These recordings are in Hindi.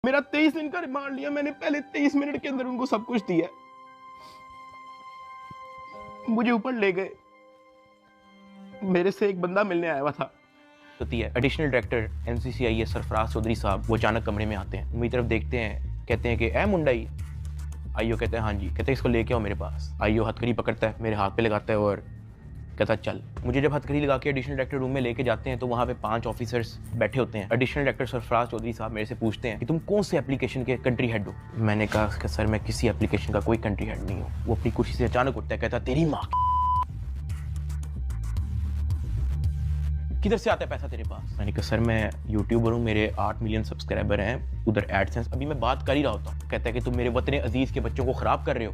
मेरा 23 दिन का रिमांड लिया मैंने, पहले 23 मिनट के अंदर उनको सब कुछ दिया, मुझे ऊपर ले गए। मेरे से एक बंदा मिलने आया हुआ था। होती है एडिशनल डायरेक्टर एनसीसीआईएस सरफराज चौधरी साहब, वो अचानक कमरे में आते हैं, मेरी तरफ देखते हैं, कहते हैं कि ए मुंडाई। आईओ कहते हैं हाँ जी। कहते हैं इसको लेके आओ मेरे पास। आईओ हथकड़ी पकड़ता है, मेरे हाथ पे लगाता है और कहता चल। मुझे जब हथकड़ी लगा के एडिशनल डायरेक्टर रूम में लेके जाते हैं तो वहाँ पे 5 ऑफिसर्स बैठे होते हैं। एडिशनल डायरेक्टर सरफराज चौधरी साहब मेरे से पूछते हैं कि तुम कौन से एप्लीकेशन के कंट्री हेड हो। मैंने कहा कि सर मैं किसी एप्लीकेशन का कोई कंट्री हेड नहीं हूँ। वो अपनी कुर्सी से अचानक उठता है, कहता तेरी माँ किधर से आता है पैसा तेरे पास। मैंने कहा सर मैं यूट्यूबर हूँ, मेरे 8 मिलियन सब्सक्राइबर हैं, उधर एडसेंस अभी मैं बात कर ही रहा होता हूँ। कहता है कि तुम मेरे वतन अजीज के बच्चों को खराब कर रहे हो,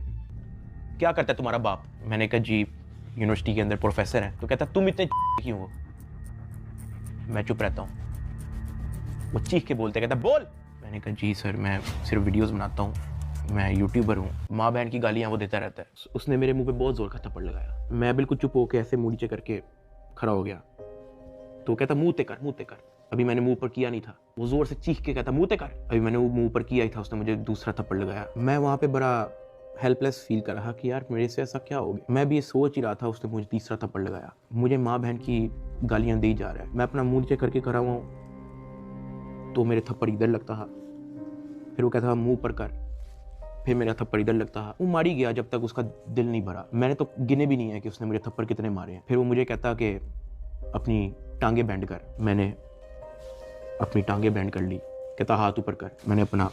क्या करता है तुम्हारा बाप। मैंने कहा जी यूनिवर्सिटी के अंदर प्रोफेसर है। तो कहता तुम इतने क्यों हो। मैं चुप रहता हूँ। वो चीख के बोलते, कहता बोल। मैंने कहा जी सर मैं सिर्फ वीडियोस बनाता हूँ, मैं यूट्यूबर हूँ। माँ बहन की गालियाँ वो देता रहता है। उसने मेरे मुंह पे बहुत जोर का थप्पड़ लगाया। मैं बिल्कुल चुप होकर ऐसे मुंह नीचे करके खड़ा हो गया। तो कहता मुंह ते कर, मुंह ते कर। अभी मैंने मुंह पर किया नहीं था। वो जोर से चीख के कहता मुंह ते कर। अभी मैंने वो मुंह पर किया ही था, उसने मुझे दूसरा थप्पड़ लगाया। मैं वहाँ पे बड़ा हेल्पलेस फील कर रहा कि यार मेरे से ऐसा क्या हो गया। मैं भी ये सोच ही रहा था, उसने मुझे तीसरा थप्पड़ लगाया। मुझे माँ बहन की गालियाँ दी जा रहा है। मैं अपना मुंह नीचे करके खड़ा हुआ हूँ तो मेरे थप्पड़ इधर लगता है, फिर वो कहता मुंह पर कर, फिर मेरा थप्पड़ इधर लगता है। वो मारी गया जब तक उसका दिल नहीं भरा। मैंने तो गिने भी नहीं है कि उसने मुझे थप्पड़ कितने मारे हैं। फिर वो मुझे कहता कि अपनी टांगे बैंड कर। मैंने अपनी टांगे बैंड कर ली। कहता हाथ ऊपर कर। मैंने अपना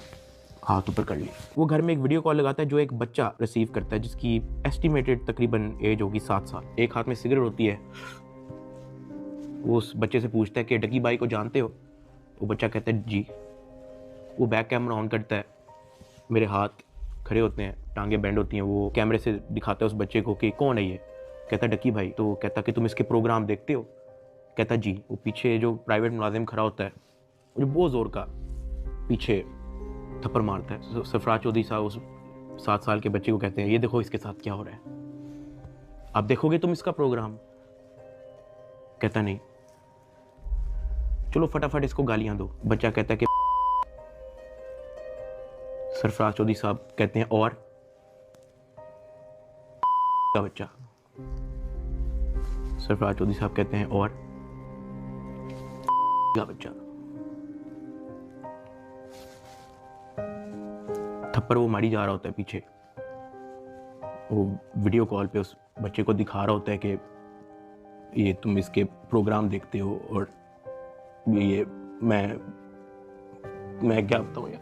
हाथ ऊपर कर ली। वो घर में एक वीडियो कॉल लगाता है जो एक बच्चा रिसीव करता है जिसकी एस्टिमेटेड तकरीबन एज होगी 7 साल। एक हाथ में सिगरेट होती है। वो उस बच्चे से पूछता है कि डकी बाई को जानते हो। वो बच्चा कहता है जी। वो बैक कैमरा ऑन करता है, मेरे हाथ खड़े होते हैं, टांगे बैंड होती हैं। वो कैमरे से दिखाता है उस बच्चे को कि कौन है ये। कहता डकी भाई। तो कहता कि तुम इसके प्रोग्राम देखते हो। कहता जी। वो पीछे जो प्राइवेट मुलाजिम खड़ा होता है मुझे बहुत जोर का पीछे थप्पड़ मारता है। सरफराज चौधरी साहब उस 7 साल के बच्चे को कहते हैं ये देखो इसके साथ क्या हो रहा है, आप देखोगे तुम इसका प्रोग्राम। कहता नहीं, चलो फटाफट इसको गालियां दो। बच्चा कहता है कि सरफराज चौधरी साहब कहते हैं और का बच्चा। सरफराज चौधरी साहब कहते हैं और का बच्चा। थप्पड़ वो मारी जा रहा होता है पीछे। वो वीडियो कॉल पे उस बच्चे को दिखा रहा होता है कि ये तुम इसके प्रोग्राम देखते हो और ये मैं क्या बताऊं यार।